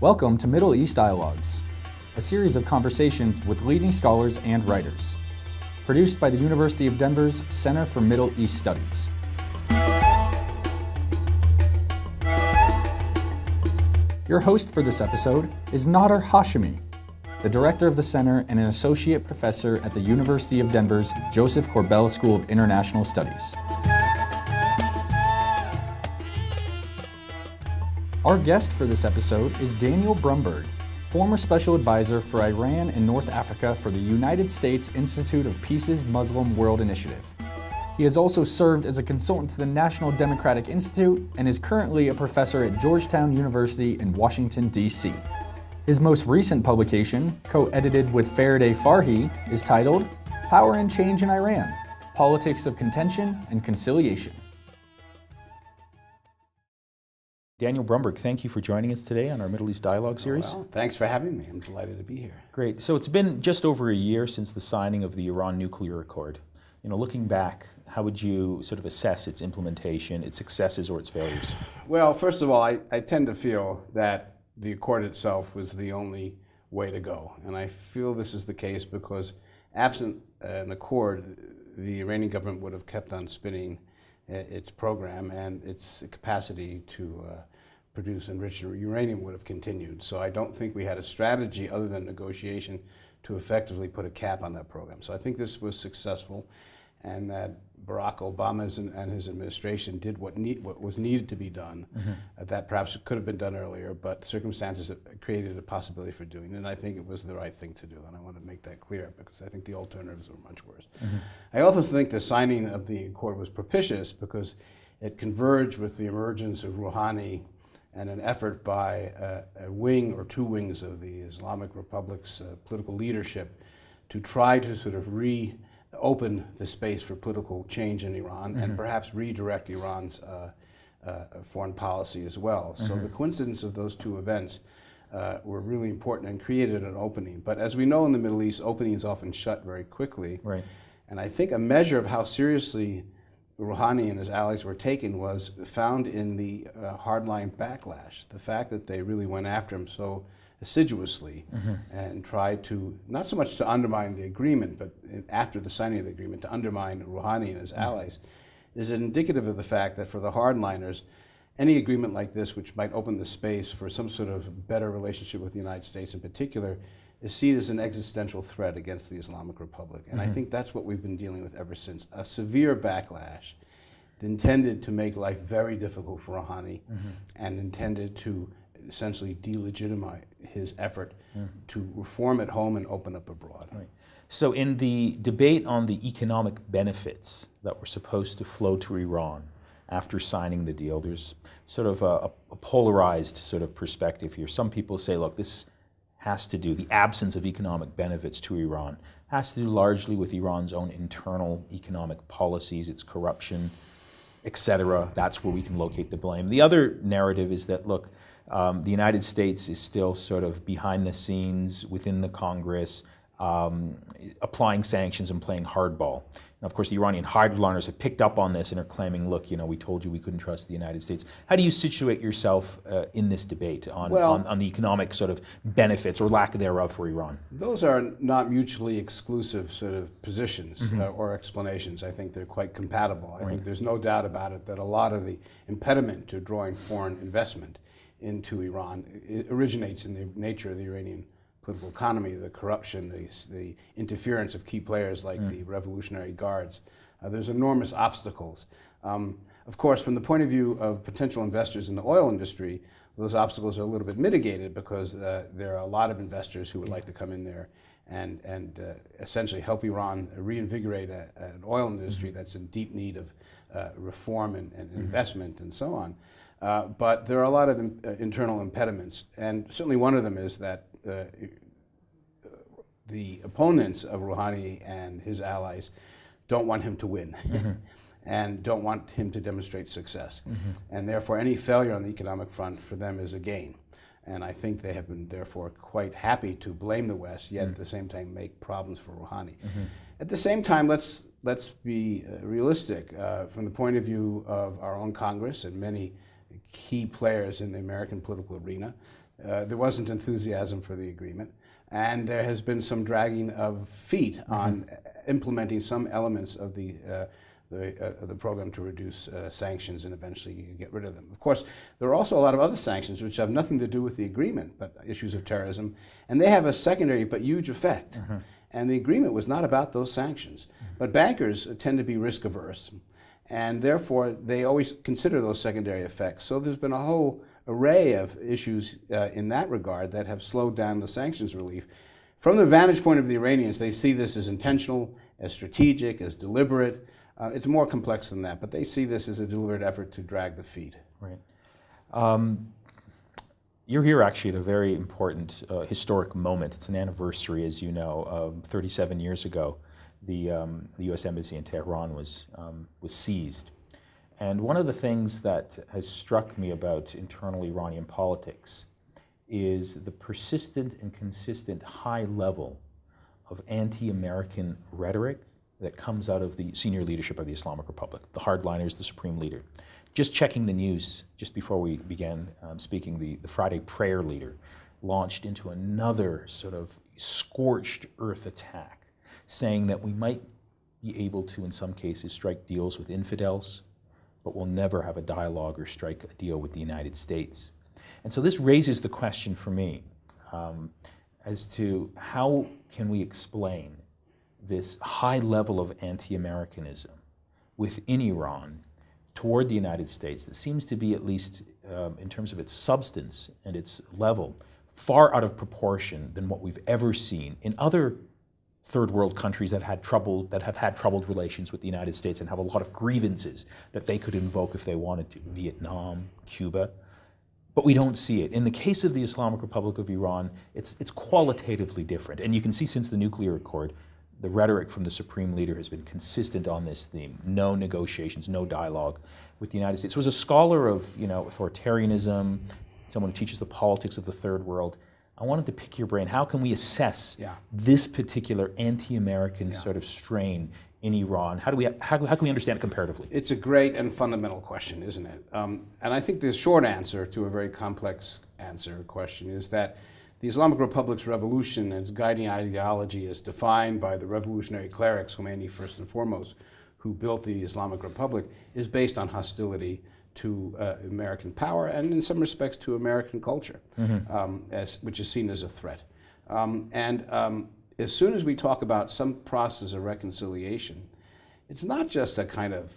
Welcome to Middle East Dialogues, a series of conversations with leading scholars and writers, produced by the University of Denver's Center for Middle East Studies. Your host for this episode is Nader Hashemi, the director of the center and an associate professor at the University of Denver's Josef Korbel School of International Studies. Our guest for this episode is Daniel Brumberg, former special advisor for Iran and North Africa for the United States Institute of Peace's Muslim World Initiative. He has also served as a consultant to the National Democratic Institute and is currently a professor at Georgetown University in Washington, D.C. His most recent publication, co-edited with Farideh Farhi, is titled Power and Change in Iran: Politics of Contention and Conciliation. Daniel Brumberg, thank you for joining us today on our Middle East Dialogue series. Well, thanks for having me. I'm delighted to be here. Great. So it's been just over a year since the signing of the Iran nuclear accord. Looking back, how would you sort of assess its implementation, its successes or its failures? Well, first of all, I tend to feel that the accord itself was the only way to go. And I feel this is the case because absent an accord, the Iranian government would have kept on spinning its program, and its capacity to produce enriched uranium would have continued. So I don't think we had a strategy other than negotiation to effectively put a cap on that program. So I think this was successful, and that Barack Obama and his administration did what was needed to be done. That perhaps could have been done earlier, but circumstances created a possibility for doing it, and I think it was the right thing to do, and I want to make that clear because I think the alternatives were much worse. I also think the signing of the accord was propitious because it converged with the emergence of Rouhani and an effort by a wing or two wings of the Islamic Republic's political leadership to try to sort of open the space for political change in Iran and perhaps redirect Iran's foreign policy as well. So the coincidence of those two events were really important and created an opening. But as we know in the Middle East, openings often shut very quickly. Right. And I think a measure of how seriously Rouhani and his allies were taken was found in the hardline backlash. The fact that they really went after him so assiduously and tried to, not so much to undermine the agreement, but after the signing of the agreement, to undermine Rouhani and his allies, is indicative of the fact that for the hardliners, any agreement like this, which might open the space for some sort of better relationship with the United States in particular, is seen as an existential threat against the Islamic Republic. And I think that's what we've been dealing with ever since. A severe backlash intended to make life very difficult for Rouhani and intended to essentially delegitimize his effort to reform at home and open up abroad. Right. So in the debate on the economic benefits that were supposed to flow to Iran after signing the deal, there's sort of a polarized sort of perspective here. Some people say, look, this has to do, the absence of economic benefits to Iran has to do largely with Iran's own internal economic policies, its corruption, etc. That's where we can locate the blame. The other narrative is that, look, the United States is still sort of behind the scenes within the Congress, applying sanctions and playing hardball. Now, of course, the Iranian hardliners have picked up on this and are claiming, look, we told you we couldn't trust the United States. How do you situate yourself in this debate on the economic sort of benefits or lack thereof for Iran? Those are not mutually exclusive sort of positions or explanations. I think they're quite compatible. I think there's no doubt about it that a lot of the impediment to drawing foreign investment into Iran originates in the nature of the Iranian political economy, the corruption, the interference of key players like the Revolutionary Guards. There's enormous obstacles. Of course, from the point of view of potential investors in the oil industry, those obstacles are a little bit mitigated because there are a lot of investors who would like to come in there and essentially help Iran reinvigorate an oil industry that's in deep need of reform and investment and so on. But there are a lot of internal impediments, and certainly one of them is that the opponents of Rouhani and his allies don't want him to win and don't want him to demonstrate success. And therefore, any failure on the economic front for them is a gain. And I think they have been, therefore, quite happy to blame the West, yet at the same time make problems for Rouhani. At the same time, let's be realistic. From the point of view of our own Congress and many key players in the American political arena. There wasn't enthusiasm for the agreement, and there has been some dragging of feet on implementing some elements of the program to reduce sanctions and eventually get rid of them. Of course, there are also a lot of other sanctions which have nothing to do with the agreement, but issues of terrorism, and they have a secondary but huge effect. And the agreement was not about those sanctions. But bankers tend to be risk averse, and therefore they always consider those secondary effects. So there's been a whole array of issues in that regard that have slowed down the sanctions relief. From the vantage point of the Iranians, they see this as intentional, as strategic, as deliberate. It's more complex than that, but they see this as a deliberate effort to drag the feet. Right. You're here actually at a very important historic moment. It's an anniversary, as you know. 37 years ago, the U.S. Embassy in Tehran was seized. And one of the things that has struck me about internal Iranian politics is the persistent and consistent high level of anti-American rhetoric that comes out of the senior leadership of the Islamic Republic, the hardliners, the supreme leader. Just checking the news just before we began speaking, the Friday prayer leader launched into another sort of scorched earth attack, saying that we might be able to, in some cases, strike deals with infidels, but we'll never have a dialogue or strike a deal with the United States. And so this raises the question for me as to how can we explain this high level of anti-Americanism within Iran toward the United States that seems to be, at least in terms of its substance and its level, far out of proportion than what we've ever seen in other third world countries that have had troubled relations with the United States and have a lot of grievances that they could invoke if they wanted to. Vietnam, Cuba. But we don't see it. In the case of the Islamic Republic of Iran, it's qualitatively different. And you can see since the nuclear accord, the rhetoric from the supreme leader has been consistent on this theme. No negotiations, no dialogue with the United States. So as a scholar of authoritarianism, someone who teaches the politics of the third world, I wanted to pick your brain. How can we assess this particular anti-American sort of strain in Iran? How can we understand it comparatively? It's a great and fundamental question, isn't it? And I think the short answer to a very complex question is that the Islamic Republic's revolution and its guiding ideology is defined by the revolutionary clerics, Khomeini first and foremost, who built the Islamic Republic, is based on hostility to American power and in some respects to American culture, which is seen as a threat. As soon as we talk about some process of reconciliation, it's not just a kind of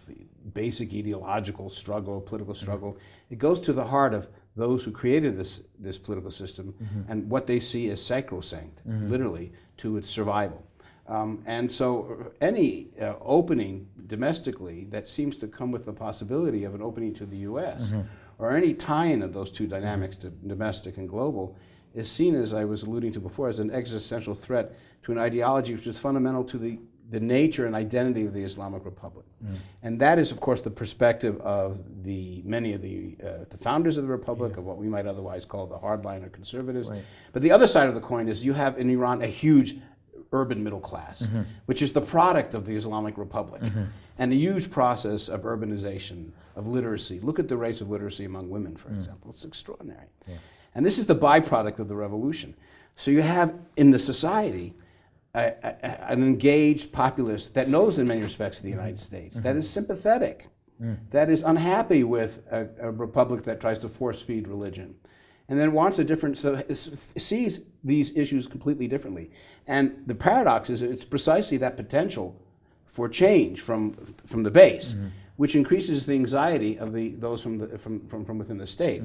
basic ideological struggle, political struggle. It goes to the heart of those who created this political system and what they see as sacrosanct, literally, to its survival. And so any opening domestically that seems to come with the possibility of an opening to the U.S. or any tie-in of those two dynamics, to domestic and global, is seen, as I was alluding to before, as an existential threat to an ideology which is fundamental to the nature and identity of the Islamic Republic. And that is, of course, the perspective of many of the founders of the Republic, of what we might otherwise call the hardliner conservatives. Right. But the other side of the coin is you have in Iran a huge urban middle class, which is the product of the Islamic Republic, and a huge process of urbanization, of literacy. Look at the rates of literacy among women, for example. It's extraordinary. And this is the byproduct of the revolution. So you have in the society an engaged populace that knows in many respects the United States, that is sympathetic, that is unhappy with a republic that tries to force feed religion, and then wants a different, so sees these issues completely differently. And the paradox is it's precisely that potential for change from the base, which increases the anxiety of those from within the state.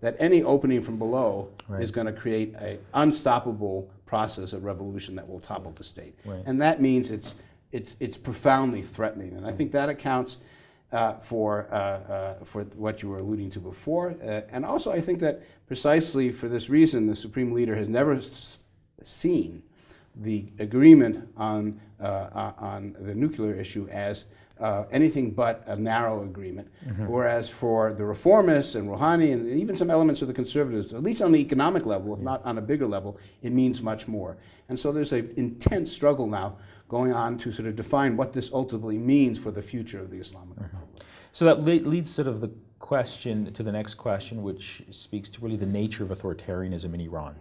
That any opening from below is going to create an unstoppable process of revolution that will topple the state, and that means it's profoundly threatening. And I think that accounts for what you were alluding to before. And also, I think that precisely for this reason, the supreme leader has never seen the agreement on the nuclear issue as anything but a narrow agreement, whereas for the reformists and Rouhani and even some elements of the conservatives, at least on the economic level, if not on a bigger level, it means much more. And so there's an intense struggle now going on to sort of define what this ultimately means for the future of the Islamic Republic. So that leads sort of the question question to the next question, which speaks to really the nature of authoritarianism in Iran.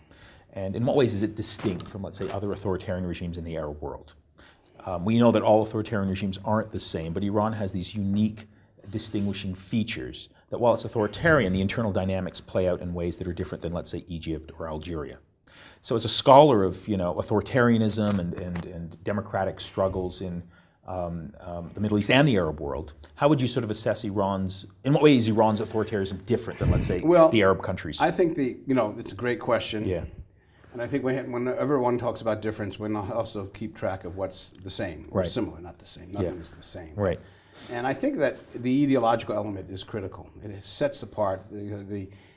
And in what ways is it distinct from, let's say, other authoritarian regimes in the Arab world? We know that all authoritarian regimes aren't the same, but Iran has these unique distinguishing features that while it's authoritarian, the internal dynamics play out in ways that are different than, let's say, Egypt or Algeria. So as a scholar of authoritarianism and democratic struggles in the Middle East and the Arab world, how would you sort of assess in what way is Iran's authoritarianism different than, let's say, the Arab countries? I think it's a great question. Yeah. And I think whenever one talks about difference, we also keep track of what's the same or similar, not the same. Nothing is the same. Right. And I think that the ideological element is critical. It sets apart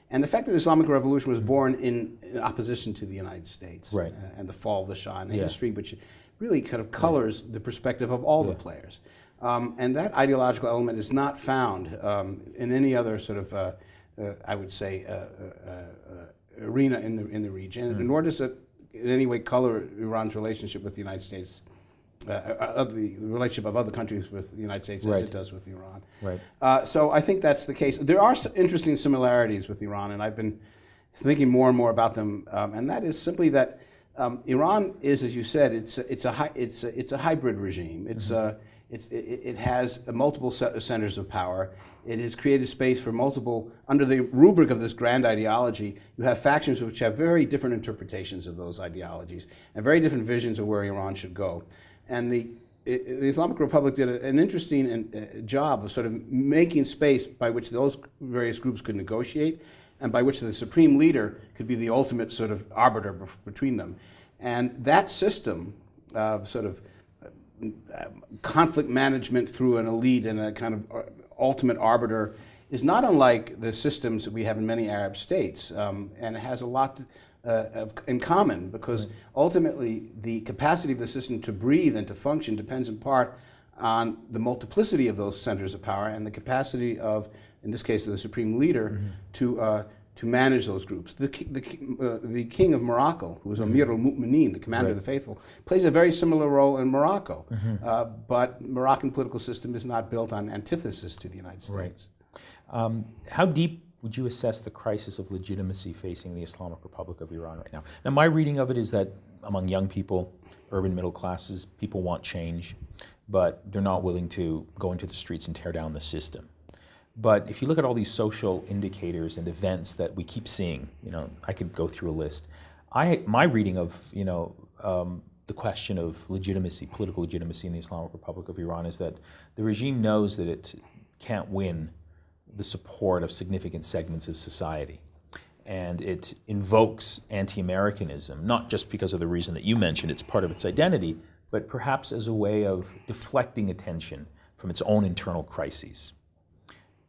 and the fact that the Islamic Revolution was born in opposition to the United States and the fall of the Shah in history, which really kind of colors the perspective of all the players. And that ideological element is not found in any other sort of, I would say, arena in the region, nor does it in any way color Iran's relationship with the United States, of the relationship of other countries with the United States as it does with Iran. Right. So I think that's the case. There are interesting similarities with Iran, and I've been thinking more and more about them. And that is simply that Iran is, as you said, it's a hybrid regime. It has multiple centers of power. It has created space for multiple, under the rubric of this grand ideology, you have factions which have very different interpretations of those ideologies and very different visions of where Iran should go. And the Islamic Republic did an interesting job of sort of making space by which those various groups could negotiate and by which the supreme leader could be the ultimate sort of arbiter between them. And that system of sort of conflict management through an elite and a kind of ultimate arbiter is not unlike the systems that we have in many Arab states, and it has a lot in common because ultimately the capacity of the system to breathe and to function depends in part on the multiplicity of those centers of power and the capacity of, in this case, the supreme leader to manage those groups. The king of Morocco, who was Amir al-Mu'mineen, the commander of the faithful, plays a very similar role in Morocco. But Moroccan political system is not built on antithesis to the United States. How deep would you assess the crisis of legitimacy facing the Islamic Republic of Iran right now? Now, my reading of it is that among young people, urban middle classes, people want change, but they're not willing to go into the streets and tear down the system. But if you look at all these social indicators and events that we keep seeing, I could go through a list. My reading of, the question of legitimacy, political legitimacy in the Islamic Republic of Iran is that the regime knows that it can't win the support of significant segments of society. And it invokes anti-Americanism, not just because of the reason that you mentioned, it's part of its identity, but perhaps as a way of deflecting attention from its own internal crises.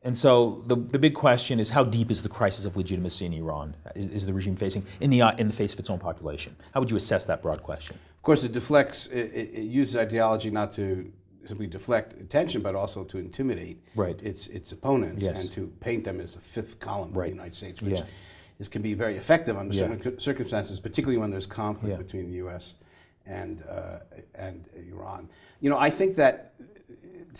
And so the big question is, how deep is the crisis of legitimacy in Iran? Is the regime facing in the face of its own population? How would you assess that broad question? Of course, it deflects. It uses ideology not to simply deflect attention, but also to intimidate its opponents and to paint them as a fifth column of the United States, which can be very effective under certain circumstances, particularly when there's conflict between the U.S. and Iran. I think that.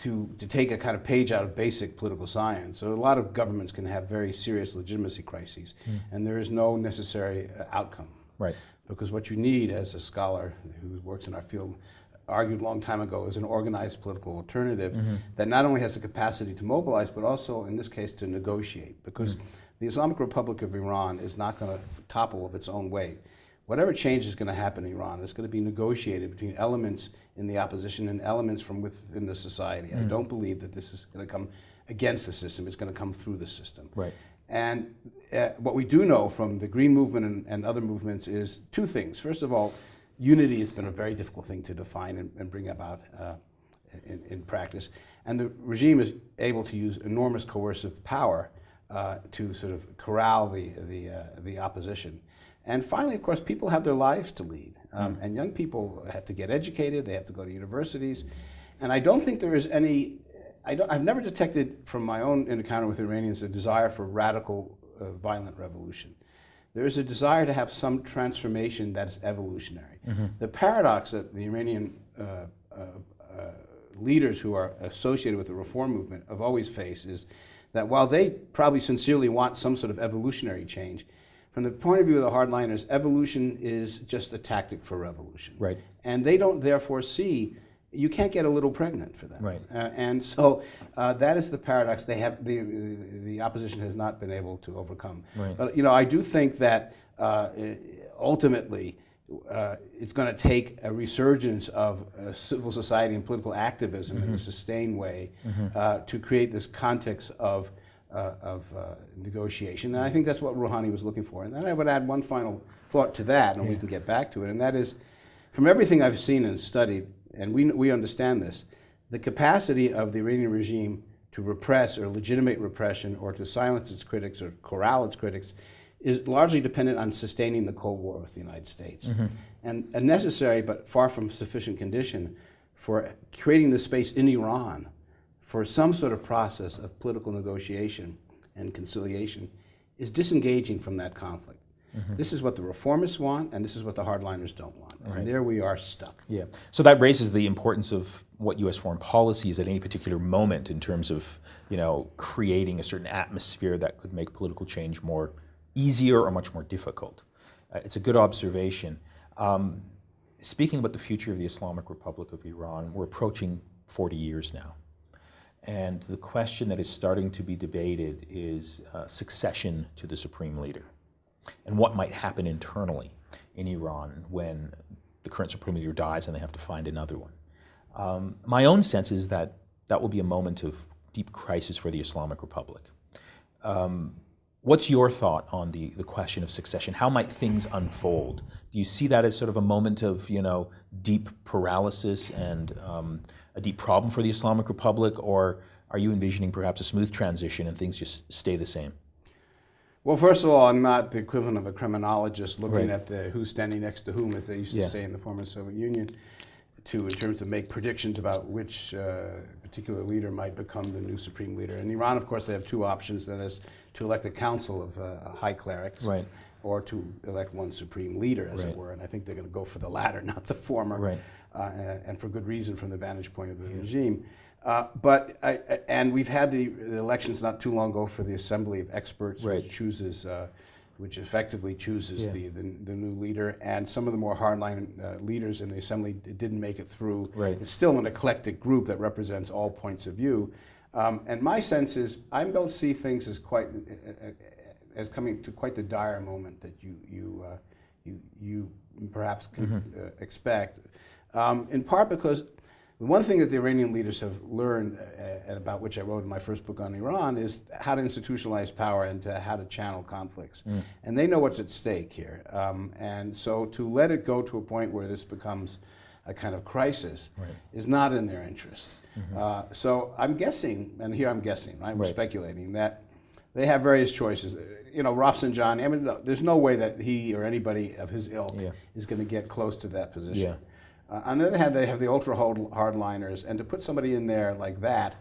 To take a kind of page out of basic political science. So a lot of governments can have very serious legitimacy crises, and there is no necessary outcome. Right. Because what you need, as a scholar who works in our field argued a long time ago, is an organized political alternative that not only has the capacity to mobilize, but also, in this case, to negotiate. Because the Islamic Republic of Iran is not going to topple of its own weight. Whatever change is going to happen in Iran is going to be negotiated between elements in the opposition and elements from within the society. I don't believe that this is going to come against the system. It's going to come through the system. Right. And what we do know from the Green Movement and other movements is two things. First of all, unity has been a very difficult thing to define and bring about in practice. And the regime is able to use enormous coercive power to sort of corral the opposition. And finally, of course, people have their lives to lead. And young people have to get educated, they have to go to universities. And I don't think there is any, I've never detected from my own encounter with Iranians a desire for radical, violent revolution. There is a desire to have some transformation that is evolutionary. The paradox that the Iranian leaders who are associated with the reform movement have always faced is that while they probably sincerely want some sort of evolutionary change, from the point of view of the hardliners, evolution is just a tactic for revolution. Right. And they don't therefore see, you can't get a little pregnant for that. Right. And so that is the paradox they have, the opposition has not been able to overcome. Right. But I do think that ultimately it's going to take a resurgence of civil society and political activism in a sustained way to create this context of negotiation. And I think that's what Rouhani was looking for. And then I would add one final thought to that, and we can get back to it, and that is, from everything I've seen and studied, and we understand this, the capacity of the Iranian regime to repress or legitimate repression or to silence its critics or corral its critics is largely dependent on sustaining the Cold War with the United States. And a necessary but far from sufficient condition for creating the space in Iran for some sort of process of political negotiation and conciliation is disengaging from that conflict. This is what the reformists want, and this is what the hardliners don't want. And there we are stuck. Yeah. So that raises the importance of what U.S. foreign policy is at any particular moment in terms of, creating a certain atmosphere that could make political change more easier or much more difficult. It's a good observation. Speaking about the future of the Islamic Republic of Iran, we're approaching 40 years now. And the question that is starting to be debated is succession to the supreme leader and what might happen internally in Iran when the current supreme leader dies and they have to find another one. My own sense is that that will be a moment of deep crisis for the Islamic Republic. What's your thought on the question of succession? How might things unfold? Do you see that as sort of a moment of, deep paralysis and a deep problem for the Islamic Republic, or are you envisioning perhaps a smooth transition and things just stay the same? Well, first of all, I'm not the equivalent of a criminologist looking at who's standing next to whom, as they used to say in the former Soviet Union, in terms of make predictions about which particular leader might become the new supreme leader. In Iran, of course, they have two options, that is to elect a council of high clerics, or to elect one supreme leader, as it were. And I think they're going to go for the latter, not the former, and for good reason from the vantage point of the regime. And we've had the elections not too long ago for the Assembly of Experts, which effectively chooses the new leader, and some of the more hardline leaders in the assembly didn't make it through. It's still an eclectic group that represents all points of view, and my sense is I don't see things as coming to quite the dire moment that you perhaps can expect, in part because one thing that the Iranian leaders have learned, and about which I wrote in my first book on Iran, is how to institutionalize power and how to channel conflicts. And they know what's at stake here. And so to let it go to a point where this becomes a kind of crisis is not in their interest. So I'm guessing, and here I'm guessing, we're speculating, that they have various choices. Rafsanjani, I mean, there's no way that he or anybody of his ilk is going to get close to that position. On the other hand, they have the ultra hardliners, and to put somebody in there like that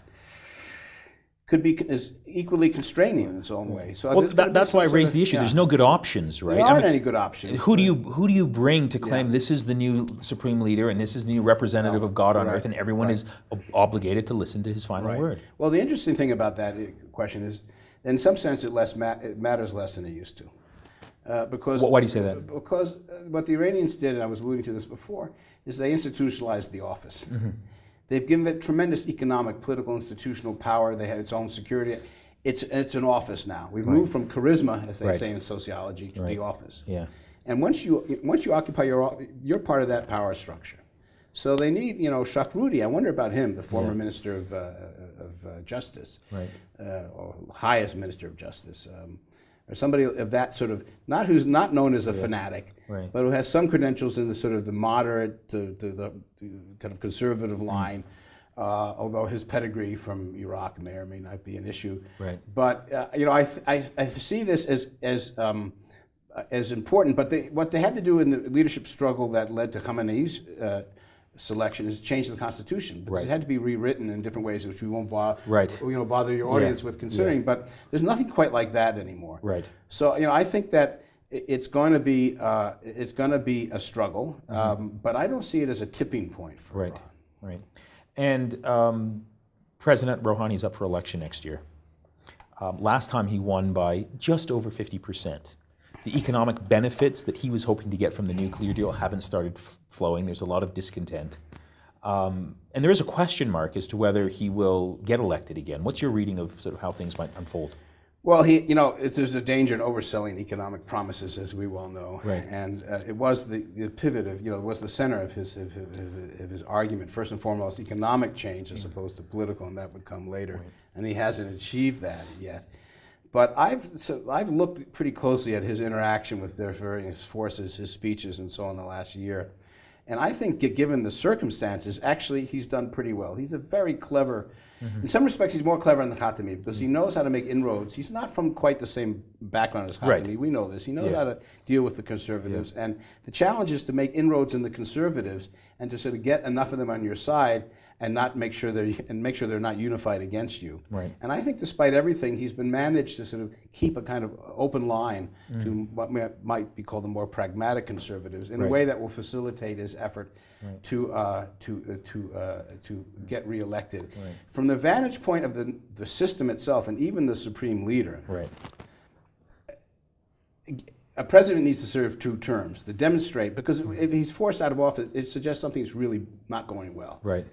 is equally constraining in its own way. So that's why I raised the issue. There's no good options, right? There aren't any good options. Who do you bring to claim this is the new supreme leader and this is the new representative of God on earth, and everyone is obligated to listen to his final word? Well, the interesting thing about that question is, in some sense, it matters less than it used to. Because why do you say that? Because what the Iranians did, and I was alluding to this before, is they institutionalized the office. They've given it tremendous economic, political, institutional power. They had its own security. It's an office now. We've moved from charisma, as they say in sociology, to the office. And once you occupy you're part of that power structure. So they need, Shakrudi. I wonder about him, the former minister of Justice, or highest minister of Justice. Or somebody of that sort of, who's not known as a fanatic, but who has some credentials in the sort of the moderate to the kind of conservative line, although his pedigree from Iraq may or may not be an issue. But I see this as important. But what they had to do in the leadership struggle that led to Khamenei's selection is change the Constitution, because it had to be rewritten in different ways, which we won't bother your audience with considering. But there's nothing quite like that anymore. So I think that it's going to be a struggle, but I don't see it as a tipping point for Iran. And President Rouhani is up for election next year. Last time he won by just over 50%. The economic benefits that he was hoping to get from the nuclear deal haven't started flowing. There's a lot of discontent. And there is a question mark as to whether he will get elected again. What's your reading of sort of how things might unfold? Well, there's a danger in overselling economic promises, as we well know. Right. And it was the pivot of, it was the center of his argument. First and foremost, economic change as opposed to political, and that would come later. Right. And he hasn't achieved that yet. But I've looked pretty closely at his interaction with their various forces, his speeches, and so on the last year. And I think, given the circumstances, actually, he's done pretty well. He's a very clever, in some respects, he's more clever than Khatami because he knows how to make inroads. He's not from quite the same background as Khatami. Right. We know this. He knows how to deal with the conservatives. Yeah. And the challenge is to make inroads in the conservatives and to sort of get enough of them on your side and make sure they're not unified against you. Right. And I think, despite everything, he's been managed to sort of keep a kind of open line to what might be called the more pragmatic conservatives in a way that will facilitate his effort to get reelected. Right. From the vantage point of the system itself, and even the supreme leader. Right. A president needs to serve 2 terms to demonstrate, because if he's forced out of office, it suggests something's really not going well. Right.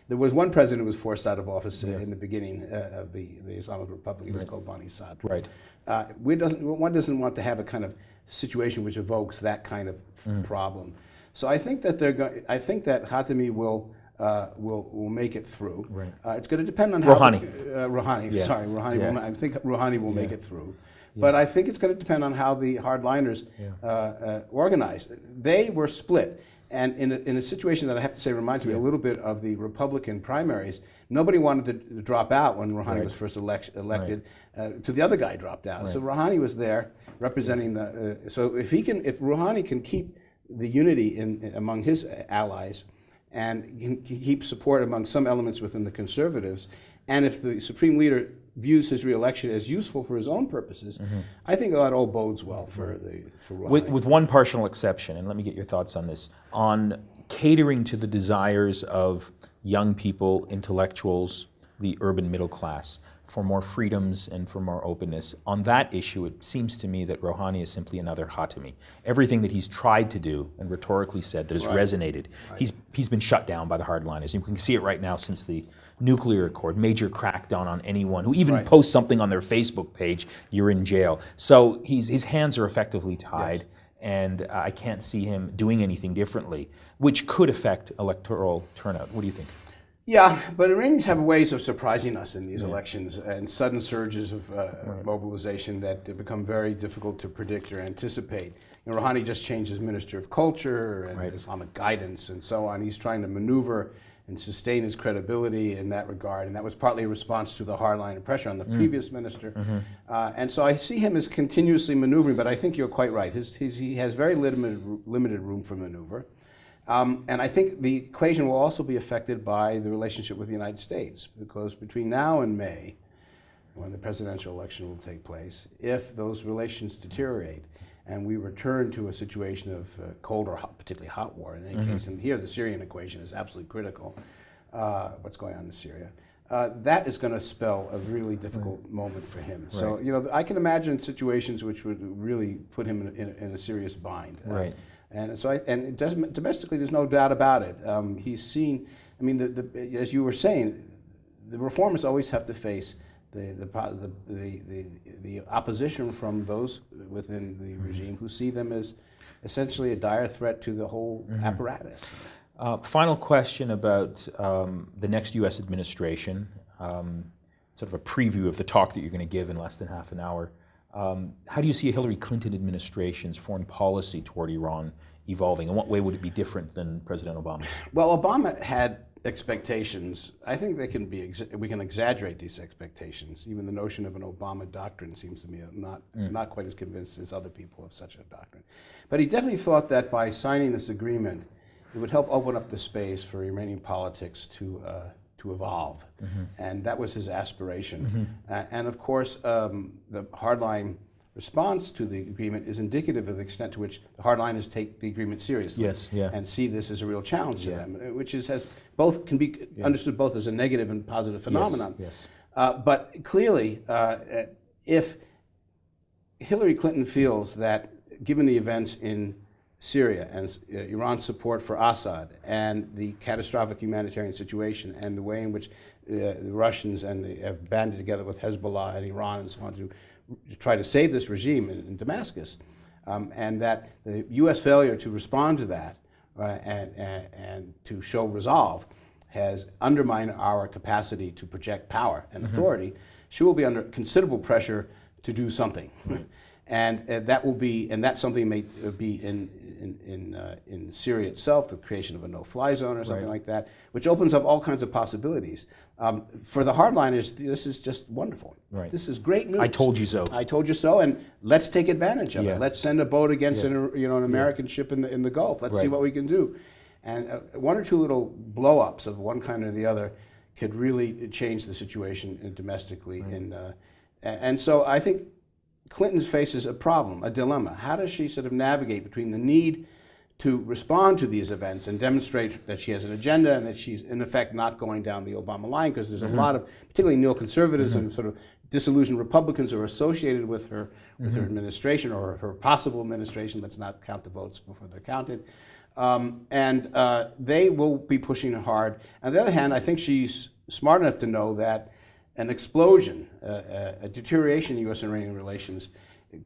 There was one president who was forced out of office in the beginning of the Islamic Republic. He was called Bani Sad. Right. One doesn't want to have a kind of situation which evokes that kind of problem. So I think that Khatami will make it through. Right. It's going to depend on how Rouhani. Yeah. Sorry, Rouhani. Yeah. I think Rouhani will make it through. Yeah. But I think it's going to depend on how the hardliners organize. They were split. And in a situation that I have to say reminds me a little bit of the Republican primaries, nobody wanted to drop out when Rouhani was first elected. So the other guy dropped out. So Rouhani was there representing the. So if Rouhani can keep the unity among his allies, and can keep support among some elements within the conservatives, and if the supreme leader views his reelection as useful for his own purposes, I think that all bodes well for Rouhani. With one partial exception, and let me get your thoughts on this, on catering to the desires of young people, intellectuals, the urban middle class, for more freedoms and for more openness. On that issue, it seems to me that Rouhani is simply another Khatami. Everything that he's tried to do and rhetorically said that has resonated, he's been shut down by the hardliners. You can see it right now since the nuclear accord, major crackdown on anyone who even posts something on their Facebook page, you're in jail. So his hands are effectively tied, and I can't see him doing anything differently, which could affect electoral turnout. What do you think? Yeah, but Iranians have ways of surprising us in these elections, and sudden surges of mobilization that become very difficult to predict or anticipate. Rouhani just changed his Minister of Culture and Islamic guidance and so on. He's trying to maneuver and sustain his credibility in that regard, and that was partly a response to the hardline pressure on the previous minister. And so I see him as continuously maneuvering, but I think you're quite right. He has very limited room for maneuver. And I think the equation will also be affected by the relationship with the United States, because between now and May, when the presidential election will take place, if those relations deteriorate and we return to a situation of cold or hot, particularly hot war in any case, and here the Syrian equation is absolutely critical, what's going on in Syria, that is going to spell a really difficult moment for him. So, I can imagine situations which would really put him in a serious bind. And so, domestically, there's no doubt about it. He's seen. I mean, as you were saying, the reformers always have to face the opposition from those within the regime who see them as essentially a dire threat to the whole apparatus. Final question about the next U.S. administration. Sort of a preview of the talk that you're going to give in less than half an hour. How do you see a Hillary Clinton administration's foreign policy toward Iran evolving? In what way would it be different than President Obama's? Well, Obama had expectations. I think we can exaggerate these expectations. Even the notion of an Obama doctrine seems to me not quite as convinced as other people of such a doctrine. But he definitely thought that by signing this agreement, it would help open up the space for Iranian politics to evolve. And that was his aspiration. And of course, the hardline response to the agreement is indicative of the extent to which the hardliners take the agreement seriously and see this as a real challenge to them, which can be understood both as a negative and positive phenomenon. But clearly, if Hillary Clinton feels that, given the events in Syria and Iran's support for Assad and the catastrophic humanitarian situation and the way in which the Russians have banded together with Hezbollah and Iran and so on to try to save this regime in Damascus, and that the U.S. failure to respond to that and to show resolve has undermined our capacity to project power and authority, she will be under considerable pressure to do something. And that will be, and that something may be in Syria itself, the creation of a no-fly zone or something like that, which opens up all kinds of possibilities. For the hardliners, this is just wonderful. Right. This is great news. I told you so. I told you so, and let's take advantage of it. Let's send a boat against an American ship in the Gulf. Let's see what we can do. And one or two little blow-ups of one kind or the other could really change the situation domestically. And so I think Clinton faces a problem, a dilemma. How does she sort of navigate between the need to respond to these events and demonstrate that she has an agenda and that she's, in effect, not going down the Obama line, because there's a lot of, particularly neoconservatives and sort of disillusioned Republicans who are associated with her administration or her possible administration. Let's not count the votes before they're counted. They will be pushing hard. On the other hand, I think she's smart enough to know that an explosion, a deterioration in U.S.-Iranian relations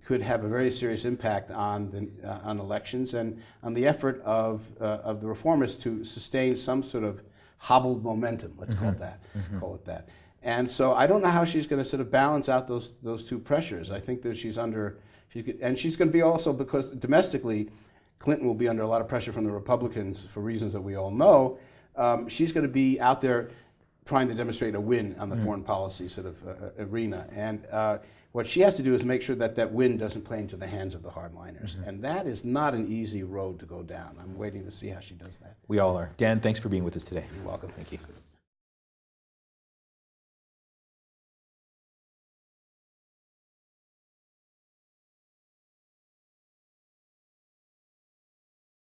could have a very serious impact on elections and on the effort of the reformers to sustain some sort of hobbled momentum. Let's call it that. Call it that. And so I don't know how she's going to sort of balance out those two pressures. I think that she's going to be also, because domestically, Clinton will be under a lot of pressure from the Republicans for reasons that we all know. She's going to be out there trying to demonstrate a win on the foreign policy sort of arena. And what she has to do is make sure that that win doesn't play into the hands of the hardliners. And that is not an easy road to go down. I'm waiting to see how she does that. We all are. Dan, thanks for being with us today. You're welcome. Thank you.